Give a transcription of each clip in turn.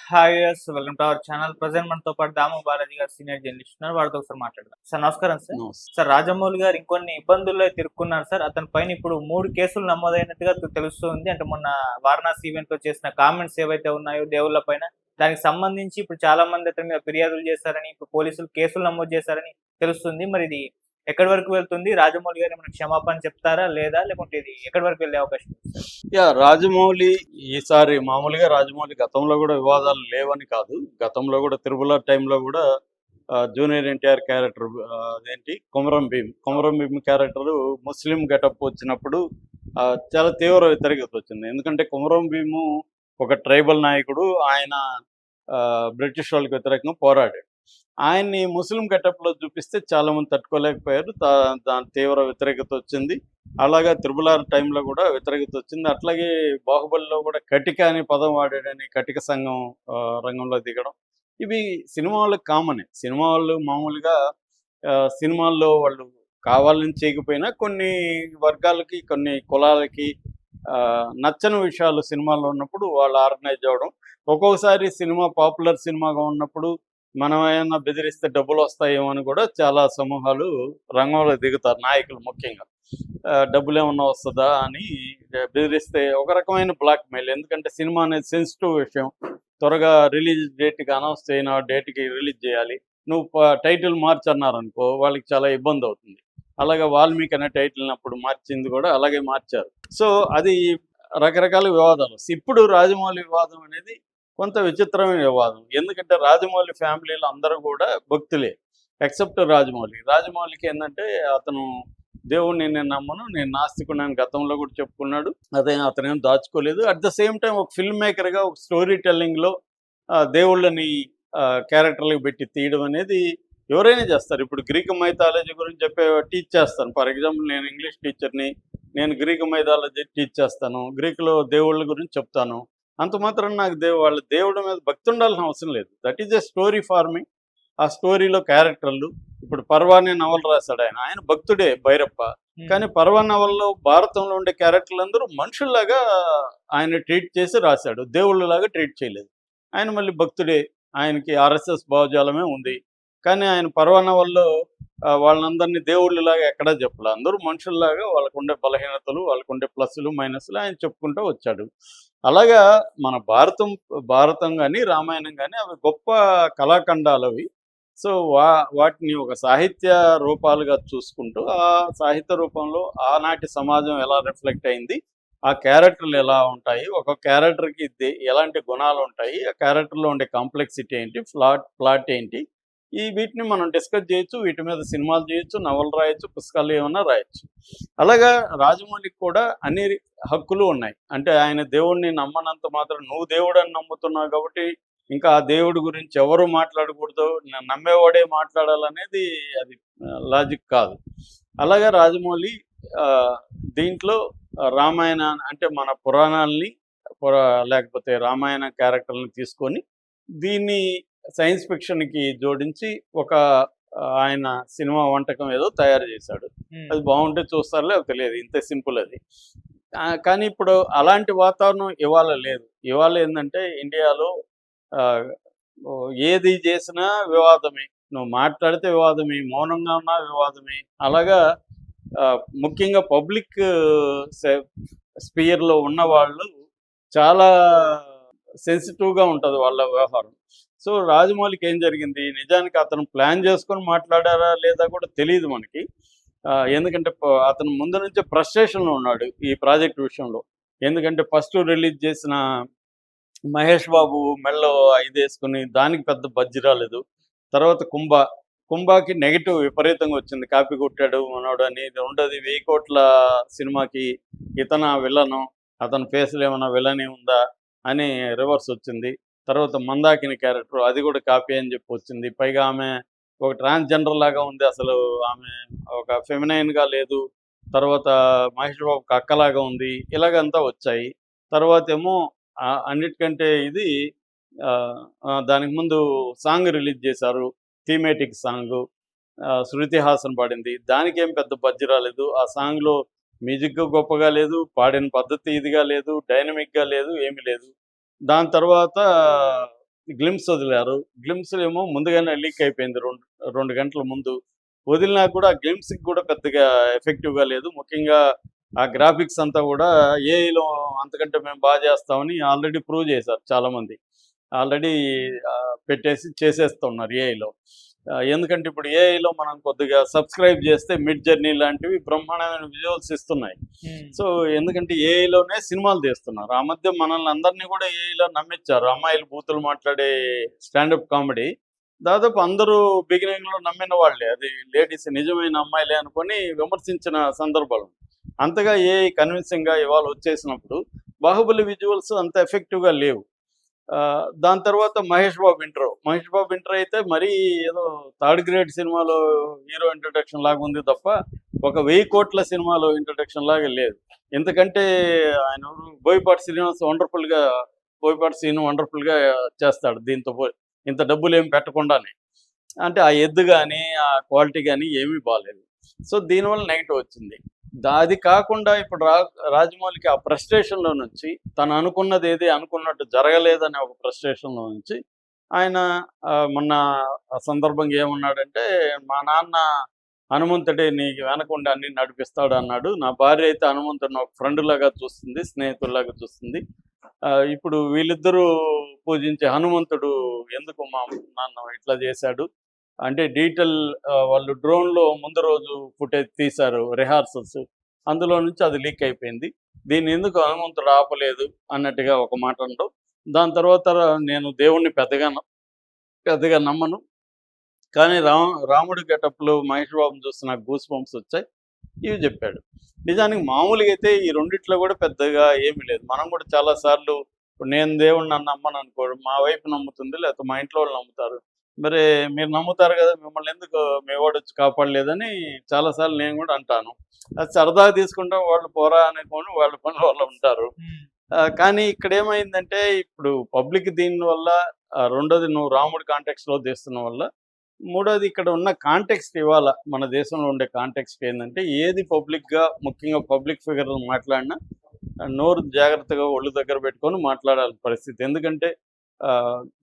Hi yes welcome to our channel. Present మనతో పాటు దాము బాలాజీ గారు సీనియర్ జర్నలిస్ట్ ఉన్నారు. వారితో ఒకసారి మాట్లాడదాం. సార్ నమస్కారం సార్. నమస్తే. సార్ రాజమౌళి గారు ఇంకొన్ని ఇబ్బందుల్లో ఇరుక్కున్నారు సార్. అతని పైన ఇప్పుడు 3 కేసులు నమోదైనట్టుగా తెలుస్తుంది. అంటే మొన్న వారణాసి ఈవెంట్‌లో చేసిన కామెంట్స్ ఏవైతే ఉన్నాయో దేవుళ్ళ పైన, దానికి సంబంధించి ఇప్పుడు చాలా మంది అతని మీద ఫిర్యాదులు చేశారని, ఇప్పుడు పోలీసులు కేసులు నమోదు చేశారని తెలుస్తుంది. మరి ఇది ఎక్కడి వరకు వెళ్తుంది? రాజమౌళి గారు ఏమైనా క్షమాపణ చెప్తారా? లేదా? లేకుంటే ఇది ఎక్కడి వరకు వెళ్ళే అవకాశం ఉంది సార్? రాజమౌళి ఈసారి మామూలుగా రాజమౌళి గతంలో కూడా వివాదాలు లేవని కాదు. గతంలో కూడా 'త్రిబుల్ ఆర్' టైంలో కూడా జూనియర్ ఎన్టీఆర్ క్యారెక్టర్ అదేంటి 'కొమరం భీమ్'. 'కొమరం భీమ్' క్యారెక్టర్ ముస్లిం గెటప్ వచ్చినప్పుడు చాలా తీవ్ర వ్యతిరేకత వచ్చింది. ఎందుకంటే 'కొమరం భీము' ఒక ట్రైబల్ నాయకుడు. ఆయన బ్రిటిష్ వాళ్ళకి వ్యతిరేకంగా పోరాడాడు. ఆయన్ని ముస్లిం గెటప్‌లో చూపిస్తే చాలామంది తట్టుకోలేకపోయారు. దాని తీవ్ర వ్యతిరేకత వచ్చింది. అలాగా 'త్రిబుల్ ఆర్' టైంలో కూడా వ్యతిరేకత వచ్చింది. అట్లాగే 'బాహుబలిలో' కూడా కటిక అనే పదం వాడాడని కటిక సంఘం రంగంలో దిగడం. ఇవి సినిమా వాళ్ళకి కామనే. సినిమా వాళ్ళు మామూలుగా సినిమాల్లో వాళ్ళు కావాలని చేయకపోయినా కొన్ని వర్గాలకి, కొన్ని కులాలకి నచ్చని విషయాలు సినిమాల్లో ఉన్నప్పుడు వాళ్ళు ఆర్గనైజ్ అవ్వడం. ఒక్కొక్కసారి సినిమా పాపులర్ సినిమాగా ఉన్నప్పుడు మనం ఏమన్నా బెదిరిస్తే డబ్బులొస్తాయేమో అని కూడా చాలా సమూహాలు రంగంలో దిగుతారు, నాయకులు ముఖ్యంగా. డబ్బులేమన్నా వస్తదా అని బెదిరిస్తే ఒక రకమైన బ్లాక్‌మెయిల్. ఎందుకంటే సినిమా అనేది సెన్సిటివ్ విషయం. త్వరగా రిలీజ్ డేట్‌కి అనౌన్స్ చేయని డేట్‌కి రిలీజ్ చేయాలి. నువ్వు టైటిల్ మార్చన్నారనుకో వాళ్ళకి చాలా ఇబ్బందవుతుంది. అలాగే 'వాల్మీకి' అనే టైటిల్‌ని అప్పుడు మార్చింది కూడా అలాగే మార్చారు. సో, అది రకరకాల వివాదాలు. ఇప్పుడు రాజమౌళి వివాదం అనేది కొంత విచిత్రమైన వివాదం. ఎందుకంటే రాజమౌళి ఫ్యామిలీలో అందరూ కూడా భక్తులే. ఎక్సెప్ట్ రాజమౌళి. రాజమౌళికి ఏందంటే అతను దేవుడిని నేను నమ్మను, నేను నాస్తికుడిని గతంలో కూడా చెప్పుకున్నాడు. అతనేం దాచుకోలేదు. అట్ ద సేమ్ టైమ్ ఒక ఫిల్మ్ మేకర్‌గా ఒక స్టోరీ టెల్లింగ్‌లో దేవుళ్ళని క్యారెక్టర్‌లకు పెట్టి తీయడం అనేది ఎవరైనా చేస్తారు. ఇప్పుడు గ్రీక్ మైథాలజీ గురించి టీచ్ చేస్తాను. ఫర్ ఎగ్జాంపుల్ నేను ఇంగ్లీష్ టీచర్‌ని. నేను గ్రీక్ మైథాలజీ టీచ్ చేస్తాను. గ్రీకులో దేవుళ్ళ గురించి చెప్తాను. అంత మాత్రాన నాకు వాళ్ళ దేవుడి మీద భక్తి ఉండాల్సిన అవసరం లేదు. That is a story for me. ఆ స్టోరీలో క్యారెక్టర్లు ఇప్పుడు 'పర్వ' అనే నవల రాశాడు ఆయన. ఆయన భక్తుడే భైరప్ప. కానీ 'పర్వ' నవలలో భారతంలో ఉండే క్యారెక్టర్లందరూ మనుషుల్లాగా ఆయన ట్రీట్ చేసి రాశాడు. దేవుళ్ళలాగా ట్రీట్ చేయలేదు. ఆయన మళ్ళీ భక్తుడే. ఆయనకి ఆర్ఎస్ఎస్ భావజాలమే ఉంది. కానీ ఆయన 'పర్వ' నవలలో వాళ్ళందరినీ దేవుళ్ళలాగా ఎక్కడా చెప్పలే. అందరూ మనుషుల్లాగా వాళ్ళకుండే బలహీనతలు, వాళ్ళకుండే ప్లస్సులు, మైనస్లు ఆయన చెప్పుకుంటూ వచ్చాడు. అలాగా మన భారతం గాని, రామాయణం గాని అవి గొప్ప కళాఖండాలవి. సో, వాటిని ఒక సాహిత్య రూపాలుగా చూసుకుంటూ, ఆ సాహిత్య రూపంలో ఆనాటి సమాజం ఎలా రిఫ్లెక్ట్ అయింది, ఆ క్యారెక్టర్లు ఎలా ఉంటాయి, ఒక క్యారెక్టర్‌కి ఎలాంటి గుణాలుంటాయి, ఆ క్యారెక్టర్‌లో ఉండే కాంప్లెక్సిటీ ఏంటి, ప్లాట్ ఏంటి, వీటిని మనం డిస్కస్ చేయొచ్చు. వీటి మీద సినిమాలు చేయొచ్చు, నవలు రాయొచ్చు, పుస్తకాలు ఏమన్నా రాయొచ్చు. అలాగా రాజమౌళికి కూడా అన్ని హక్కులు ఉన్నాయి. అంటే ఆయన దేవుడిని నమ్మనంత మాత్రం నువ్వు దేవుడని నమ్ముతున్నావు కాబట్టి ఇంకా ఆ దేవుడి గురించి ఎవరు మాట్లాడకూడదు, నమ్మేవాడే మాట్లాడాలనేది అది లాజిక్ కాదు. అలాగా రాజమౌళి దీంట్లో రామాయణ అంటే మన పురాణాల్ని లేకపోతే రామాయణ క్యారెక్టర్‌లని తీసుకొని దీన్ని సైన్స్ ఫిక్షన్‌కి జోడించి ఒక ఆయన సినిమా వంటకం ఏదో తయారు చేశాడు. అది బాగుంటే చూస్తారులే, అది తెలియదు. ఇంతే సింపుల్ అది. కానీ ఇప్పుడు అలాంటి వాతావరణం ఇవాళ లేదు. ఇవాళ ఏందంటే ఇండియాలో ఏది చేసినా వివాదమే. నువ్వు మాట్లాడితే వివాదమే, మౌనంగా ఉన్నా వివాదమే. అలాగా ముఖ్యంగా పబ్లిక్ స్పియర్‌లో ఉన్నవాళ్ళు చాలా సెన్సిటివ్‌గా ఉంటది వాళ్ళ వ్యవహారం. సో, రాజమౌళికి ఏం జరిగింది, నిజానికి అతను ప్లాన్ చేసుకొని మాట్లాడారా లేదా కూడా తెలీదు మనకి. ఎందుకంటే అతను ముందు నుంచే ఫ్రస్ట్రేషన్‌లో ఉన్నాడు ఈ ప్రాజెక్ట్ విషయంలో. ఎందుకంటే ఫస్ట్ రిలీజ్ చేసిన 'మహేష్ బాబు' మెడలో ఇదేసుకొని దానికి పెద్ద బడ్జ్ రాలేదు. తర్వాత 'కుంభ'కి నెగెటివ్ విపరీతంగా వచ్చింది. కాపీ కొట్టాడు మనోడు అని. రెండోది 1000 కోట్ల సినిమాకి ఇతనా విలను, అతని ఫేస్‌లో ఏమన్నా విలనీ ఉందా అని రివర్స్ వచ్చింది. తర్వాత 'మందాకిని' క్యారెక్టర్ అది కూడా కాపీ అని చెప్పి వచ్చింది. పైగా ఆమె ఒక ట్రాన్స్‌జెండర్ లాగా ఉంది. అసలు ఆమె ఒక ఫెమినైన్‌గా లేదు. తర్వాత 'మహేష్ బాబుకి' అక్కలాగా ఉంది. ఇలాగంతా వచ్చాయి. తర్వాతేమో అన్నిటికంటే ఇది దానికి ముందు సాంగ్ రిలీజ్ చేశారు. థీమేటిక్ సాంగు. 'శృతి హాసన్' పాడింది. దానికేం పెద్ద బడ్జ్ రాలేదు. ఆ సాంగ్‌లో మ్యూజిక్ గొప్పగా లేదు, పాడిన పద్ధతి ఇదిగా లేదు, డైనమిక్‌గా లేదు, ఏమీ లేదు. దాని తర్వాత గ్లిమ్స్ వదిలారు. గ్లిమ్స్ ఏమో ముందుగానే లీక్ అయిపోయింది 2 గంటల ముందు. వదిలినా కూడా ఆ గ్లిమ్స్‌కి కూడా పెద్దగా ఎఫెక్టివ్‌గా లేదు. ముఖ్యంగా ఆ గ్రాఫిక్స్ అంతా కూడా ఏఐలో అంతకంటే మేము చేస్తామని ఆల్రెడీ ప్రూవ్ చేశారు చాలామంది. ఆల్రెడీ పెట్టేసి చేసేస్తున్నారు ఏఐలో. ఎందుకంటే ఇప్పుడు ఏఐలో మనం కొద్దిగా సబ్స్క్రైబ్ చేస్తే మిడ్ జర్నీ లాంటివి బ్రహ్మాండమైన విజువల్స్ ఇస్తున్నాయి. సో ఎందుకంటే ఏఐలోనే సినిమాలు తీస్తున్నారు. ఆ మధ్య మనల్ని అందరినీ కూడా ఏఐలో నమ్మించారు. అమ్మాయిలు బూతులు మాట్లాడే స్టాండప్ కామెడీ దాదాపు అందరూ బిగినింగ్‌లో నమ్మిన వాళ్ళే. అది లేడీస్ నిజమైన అమ్మాయిలే అనుకోని విమర్శించిన సందర్భాలు. అంతగా ఏఐ కన్విన్సింగ్‌గా ఇవాళ వచ్చేసినప్పుడు 'బాహుబలి' విజువల్స్ అంత ఎఫెక్టివ్‌గా లేవు. దాని తర్వాత మహేష్ బాబు ఇంట్రో అయితే మరీ ఏదో థర్డ్ గ్రేడ్ సినిమాలో హీరో ఇంట్రడక్షన్ లాగా ఉంది తప్ప ఒక 1000 కోట్ల సినిమాలో ఇంట్రడక్షన్ లాగా లేదు. ఎందుకంటే ఆయన బోయపాటి శ్రీను వండర్ఫుల్గా చేస్తాడు దీంతో ఇంత డబ్బులు ఏమి పెట్టకుండానే. అంటే ఆ ఎద్దు కానీ ఆ క్వాలిటీ కానీ ఏమీ బాగాలేదు. సో దీనివల్ల నెగిటివ్ వచ్చింది. అది కాకుండా ఇప్పుడు రాజమౌళికి ఆ ఫ్రస్ట్రేషన్‌లో నుంచి తను అనుకున్నది ఏది అనుకున్నట్టు జరగలేదనే ఒక ఫ్రస్ట్రేషన్‌లో నుంచి ఆయన మొన్న ఆ సందర్భంగా ఏమన్నాడంటే, "మా నాన్న హనుమంతుడే నీకు వెనకుండి అన్నీ నడిపిస్తాడు" అన్నాడు. "నా భార్య అయితే హనుమంతుడిని ఒక ఫ్రెండ్‌లాగా చూస్తుంది, స్నేహితుడిలాగా చూస్తుంది. ఇప్పుడు వీళ్ళిద్దరూ పూజించే హనుమంతుడు ఎందుకు మా నాన్న ఇట్లా చేశాడు" అంటే డీటెయిల్ వాళ్ళు డ్రోన్‌లో ముందు రోజు ఫుటేజ్ తీశారు రిహార్సల్స్. అందులో నుంచి అది లీక్ అయిపోయింది. దీన్ని ఎందుకు హనుమంతుడు ఆపలేదు అన్నట్టుగా ఒక మాట అనడం. దాని తర్వాత నేను దేవుడిని పెద్దగా నమ్మను. కానీ రాముడి గెటప్‌లో మహేష్ బాబుని చూస్తే నాకు గూస్ బంప్స్ వచ్చాయి. ఇవి చెప్పాడు. నిజానికి మామూలుగా అయితే ఈ రెండిట్లో కూడా పెద్దగా ఏమీ లేదు. మనం కూడా చాలా సార్లు ఇప్పుడు నేను దేవుడిని నమ్మను అనుకోడు. మా వైఫ్ నమ్ముతుంది, లేకపోతే మా ఇంట్లో వాళ్ళు నమ్ముతారు. మరి మీరు నమ్ముతారు కదా! మిమ్మల్ని ఎందుకు మీ వాడొచ్చి కాపాడలేదని చాలా సార్లు నేను కూడా అంటాను. అది సరదాగా తీసుకుంటాం. వాళ్ళు పోరా అనుకోని వాళ్ళ పనిలో వాళ్ళు ఉంటారు. కానీ ఇక్కడేమైందంటే ఇప్పుడు పబ్లిక్ దీనివల్ల రెండోది నువ్వు రాముడి కాంటెక్స్‌లో తీస్తున్న వల్ల, మూడోది ఇక్కడ ఉన్న కాంటెక్స్ట్ ఇవాళ మన దేశంలో ఉండే కాంటెక్స్ట్ ఏందంటే ఏది పబ్లిక్‌గా ముఖ్యంగా పబ్లిక్ ఫిగర్‌లు మాట్లాడినా నోరు జాగ్రత్తగా ఒళ్ళు దగ్గర పెట్టుకొని మాట్లాడాల్సిన పరిస్థితి. ఎందుకంటే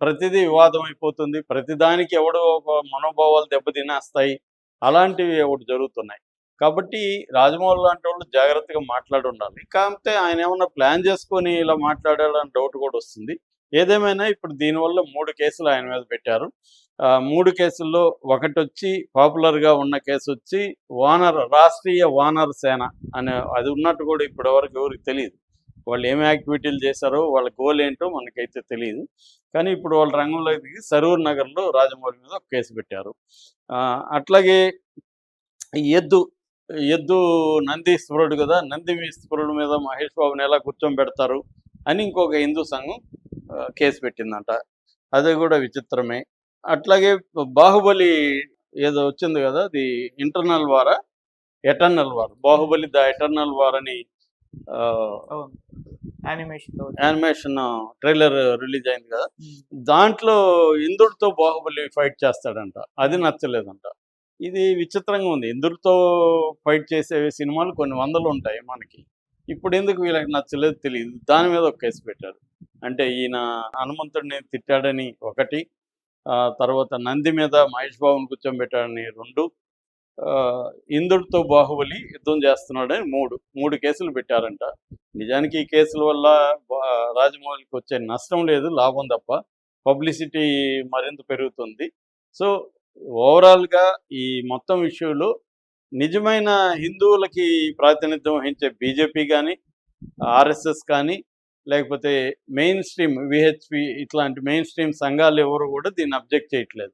ప్రతిదీ వివాదం అయిపోతుంది. ప్రతిదానికి ఎవడో ఒక మనోభావాలు దెబ్బతినేస్తాయి. అలాంటివి ఒకటి జరుగుతున్నాయి. కాబట్టి రాజమౌళి లాంటోళ్ళు జాగ్రత్తగా మాట్లాడుండాలి. కాకపోతే ఆయన ఏమన్నా ప్లాన్ చేసుకొని ఇలా మాట్లాడాడని డౌట్ కూడా వస్తుంది. ఏదేమైనా ఇప్పుడు దీనివల్ల 3 కేసులు ఆయన మీద పెట్టారు. 3 కేసుల్లో ఒకటొచ్చి పాపులర్‌గా ఉన్న కేసొచ్చి రాష్ట్రీయ వానర సేన అనే అది ఉన్నట్టు కూడా ఇప్పటివరకు ఎవరికీ తెలీదు. వాళ్ళు ఏమి యాక్టివిటీలు చేశారో, వాళ్ళ గోల్ ఏంటో మనకైతే తెలీదు. కానీ ఇప్పుడు వాళ్ళు రంగంలోకి దిగి సరూర్ నగర్‌లో రాజమౌళి మీద ఒక కేసు పెట్టారు. అట్లాగే ఎద్దు నందీశ్వరుడు కదా! నందీశ్వరుడు మీద మహేష్ బాబుని ఎలా కూర్చోబెడతారు అని ఇంకొక హిందూ సంఘం కేసు పెట్టిందంట. అది కూడా విచిత్రమే. అట్లాగే బాహుబలి ఏదో వచ్చింది కదా! అది ఇంటర్నల్ వారా? Eternal war. Baahubali the eternal war అని యానిమేషన్ ట్రైలర్ రిలీజ్ అయింది కదా! దాంట్లో ఇంద్రుడితో బాహుబలి ఫైట్ చేస్తాడంట. అది నచ్చలేదంట. ఇది విచిత్రంగా ఉంది. ఇంద్రుడితో ఫైట్ చేసే సినిమాలు కొన్ని వందలు ఉంటాయి మనకి. ఇప్పుడు ఎందుకు వీళ్ళకి నచ్చలేదు తెలీదు. దాని మీద ఒక కేసు పెట్టారు. అంటే ఈయన హనుమంతుడిని తిట్టాడని ఒకటి, తర్వాత నంది మీద మహేష్ బాబుని కూర్చోబెట్టాడని 2, ఇంద్రుడితో బాహుబలి యుద్ధం చేస్తున్నాడని 3 కేసులు పెట్టారంట. నిజానికి ఈ కేసుల వల్ల రాజమౌళికి వచ్చే నష్టం లేదు, లాభం తప్ప. పబ్లిసిటీ మరింత పెరుగుతుంది. సో ఓవరాల్‌గా ఈ మొత్తం ఇష్యూలో నిజమైన హిందువులకి ప్రాతినిధ్యం వహించే బీజేపీ కానీ, ఆర్ఎస్ఎస్ కానీ, లేకపోతే మెయిన్ స్ట్రీమ్ విహెచ్పి ఇట్లాంటి మెయిన్ స్ట్రీమ్ సంఘాలు ఎవరు కూడా దీన్ని అబ్జెక్ట్ చేయట్లేదు.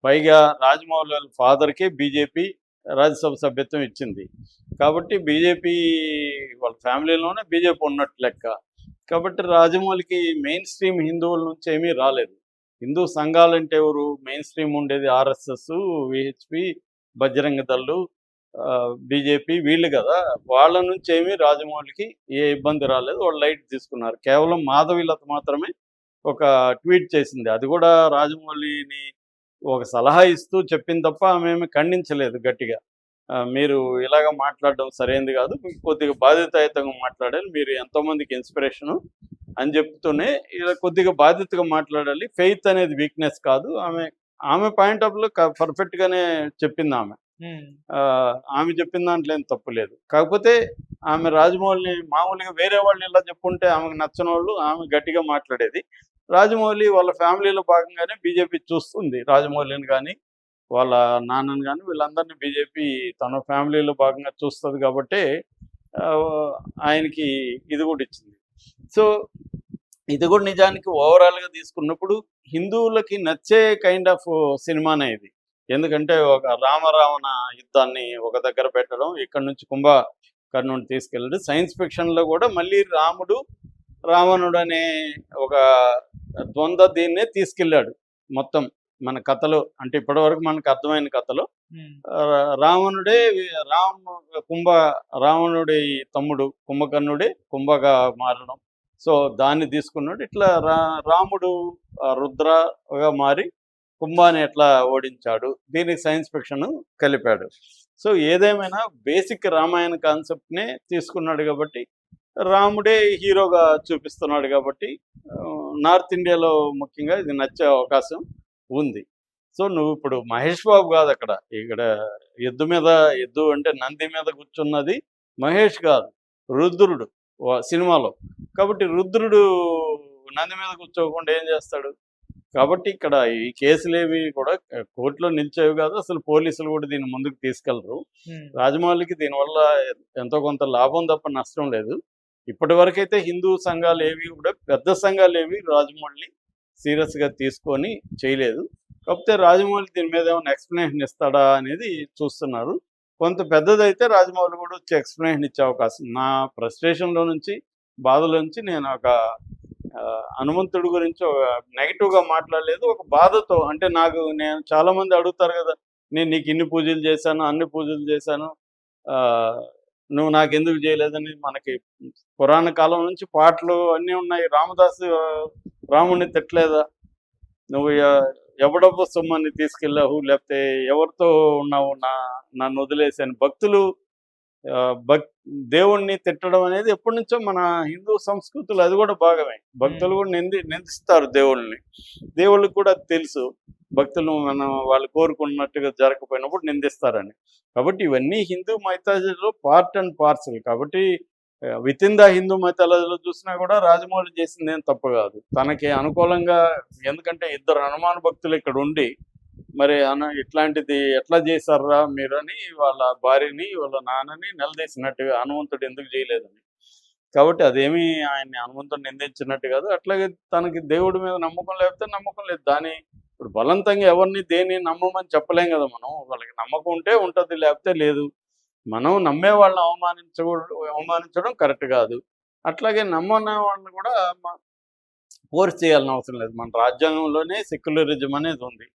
పైగా రాజమౌళి వాళ్ళ ఫాదర్‌కే బీజేపీ రాజ్యసభ సభ్యత్వం ఇచ్చింది. కాబట్టి బీజేపీ వాళ్ళ ఫ్యామిలీలోనే బీజేపీ ఉన్నట్టు లెక్క. కాబట్టి రాజమౌళికి మెయిన్ స్ట్రీమ్ హిందువుల నుంచి ఏమీ రాలేదు. హిందూ సంఘాలంటే ఎవరు? మెయిన్ స్ట్రీమ్ ఉండేది ఆర్ఎస్ఎస్, విహెచ్పి, బజరంగ దళ్ళు, బీజేపీ వీళ్ళు కదా! వాళ్ళ నుంచి ఏమీ రాజమౌళికి ఏ ఇబ్బంది రాలేదు. వాళ్ళు లైట్ తీసుకున్నారు. కేవలం మాధవీలత మాత్రమే ఒక ట్వీట్ చేసింది. అది కూడా రాజమౌళిని ఒక సలహా ఇస్తూ చెప్పింది తప్ప ఆమె ఖండించలేదు గట్టిగా. మీరు ఇలాగ మాట్లాడడం సరైనది కాదు. కొద్దిగా బాధ్యతాయుతంగా మాట్లాడాలి. మీరు ఎంతోమందికి ఇన్స్పిరేషను అని చెప్తూనే ఇలా కొద్దిగా బాధ్యతగా మాట్లాడాలి. ఫెయిత్ అనేది వీక్‌నెస్ కాదు. ఆమె పాయింట్ ఆఫ్ వ్యూలో పర్ఫెక్ట్‌గానే చెప్పింది ఆమె. ఆమె చెప్పిన దాంట్లో ఏం తప్పు లేదు. కాకపోతే ఆమె రాజమౌళిని మామూలుగా వేరే వాళ్ళు ఇలా చెప్పుంటే ఆమెకు నచ్చనోళ్ళు ఆమె గట్టిగా మాట్లాడేది. రాజమౌళి వాళ్ళ ఫ్యామిలీలో భాగంగానే బీజేపీ చూస్తుంది. రాజమౌళిని గాని, వాళ్ళ నాన్నని గాని వీళ్ళందరినీ బీజేపీ తన ఫ్యామిలీలో భాగంగా చూస్తది కాబట్టే ఆయనకి ఇది కూడా ఇచ్చింది. సో, ఇది కూడా నిజానికి ఓవరాల్‌గా తీసుకున్నప్పుడు హిందువులకి నచ్చే కైండ్ ఆఫ్ సినిమానే ఇది. ఎందుకంటే ఒక రామ-రావణ యుద్ధాన్ని ఒక దగ్గర పెట్టడం, ఇక్కడి నుంచి కుంభకర్ణుడిని తీసుకెళ్ళడం. సైన్స్ ఫిక్షన్‌లో కూడా మళ్ళీ రాముడు, రావణుడు అనే ఒక ద్వంద్వ దీన్నే తీసుకెళ్ళాడు. మొత్తం మన కథలో అంటే ఇప్పటివరకు మనకు అర్థమైన కథలో రావణుడే రావణుడి తమ్ముడు కుంభకర్ణుడే కుంభగా మారడం. సో, దాన్ని తీసుకున్నాడు. ఇట్లా రాముడు రుద్రగా మారి కుంభాన్ని ఎట్లా ఓడించాడు, దీనికి సైన్స్ ఫిక్షన్ కలిపాడు. సో, ఏదేమైనా బేసిక్ రామాయణ కాన్సెప్ట్నే తీసుకున్నాడు కాబట్టి రాముడే హీరోగా చూపిస్తున్నాడు కాబట్టి నార్త్ ఇండియాలో ముఖ్యంగా ఇది నచ్చే అవకాశం ఉంది. సో, నువ్వు ఇప్పుడు మహేష్ బాబు కాదు అక్కడ. ఇక్కడ ఎద్దు అంటే నంది మీద కూర్చున్నది మహేష్ కాదు, రుద్రుడు సినిమాలో. కాబట్టి రుద్రుడు నంది మీద కూర్చోకుండా ఏం చేస్తాడు? కాబట్టి ఇక్కడ ఈ కేసులేవి కూడా కోర్టులో నిలిచేవి కాదు. అసలు పోలీసులు కూడా దీన్ని ముందుకు తీసుకెళ్లరు. రాజమౌళికి దీనివల్ల ఎంతో కొంత లాభం తప్ప నష్టం లేదు. ఇప్పటి వరకైతే హిందూ సంఘాలు ఏవి కూడా పెద్ద సంఘాలు ఏవి రాజమౌళిని సీరియస్గా తీసుకొని చేయలేదు. కాకపోతే రాజమౌళి దీని మీద ఏమైనా ఎక్స్ప్లెనేషన్ ఇస్తాడా అనేది చూస్తున్నారు. కొంత పెద్దదైతే రాజమౌళి కూడా వచ్చి ఎక్స్ప్లెనేషన్ ఇచ్చే అవకాశం. నా ఫ్రస్ట్రేషన్లో నుంచి బాధలో నుంచి నేను ఒక హనుమంతుడి గురించి ఒక నెగిటివ్గా మాట్లాడలేదు. ఒక బాధతో అంటే నేను చాలామంది అడుగుతారు కదా, నేను నీకు ఇన్ని పూజలు చేశాను, అన్ని పూజలు చేశాను, నువ్వు నాకెందుకు చేయలేదని. మనకి పురాణ కాలం నుంచి పాటలు అన్నీ ఉన్నాయి. రామదాసు రాముడిని తిట్టలేదా? నువ్వు ఎవడబ్బ సొమ్మని తీసుకెళ్ళావు, లేకపోతే ఎవరితో ఉన్నావు, నన్ను వదిలేసాను. భక్తులు దేవుణ్ణి తిట్టడం అనేది ఎప్పటి నుంచో మన హిందూ సంస్కృతిలో అది కూడా భాగమే. భక్తులు కూడా నిందిస్తారు దేవుళ్ళని. దేవుళ్ళకి కూడా తెలుసు భక్తులు వాళ్ళు కోరుకున్నట్టుగా జరగకపోయినప్పుడు నిందిస్తారని. కాబట్టి ఇవన్నీ హిందూ మైథాలజీలో పార్ట్ అండ్ పార్సల్. కాబట్టి విత్ ఇన్ ద హిందూ మైథాలజీలో చూసినా కూడా రాజమౌళి చేసింది ఏం తప్పు కాదు. తనకి అనుకూలంగా, ఎందుకంటే ఇద్దరు హనుమాన్ భక్తులు ఇక్కడ ఉండి మరి ఇట్లాంటిది ఎట్లా చేశారా మీరని వాళ్ళ భార్యని వాళ్ళ నాన్నని నిలదీసినట్టుగా, హనుమంతుడు ఎందుకు చేయలేదని. కాబట్టి అదేమీ ఆయన్ని హనుమంతుడు నిందించినట్టు కాదు. అట్లాగే తనకి దేవుడి మీద నమ్మకం లేకపోతే నమ్మకం లేదు. ఇప్పుడు బలవంతంగా ఎవరిని దేన్ని నమ్మమని చెప్పలేం కదా మనం. వాళ్ళకి నమ్మకం ఉంటే ఉంటుంది, లేకపోతే లేదు. మనం నమ్మే వాళ్ళని అవమానించడం కరెక్ట్ కాదు. అట్లాగే నమ్మని వాళ్ళని కూడా ఫోర్స్ చేయాల్సిన అవసరం లేదు. మన రాజ్యాంగంలోనే సెక్యులరిజం అనేది ఉంది.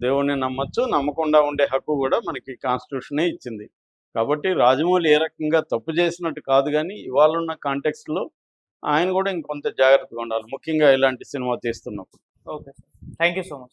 దేవుణ్ణి నమ్మచ్చు, నమ్మకుండా ఉండే హక్కు కూడా మనకి కాన్స్టిట్యూషనే ఇచ్చింది. కాబట్టి రాజమౌళి ఏ రకంగా తప్పు చేసినట్టు కాదు, కానీ ఇవాళ ఉన్న కాంటెక్స్ట్లో ఆయన కూడా ఇంకొంత జాగ్రత్తగా ఉండాలి, ముఖ్యంగా ఇలాంటి సినిమా తీస్తున్నప్పుడు. Okay sir, thank you so much.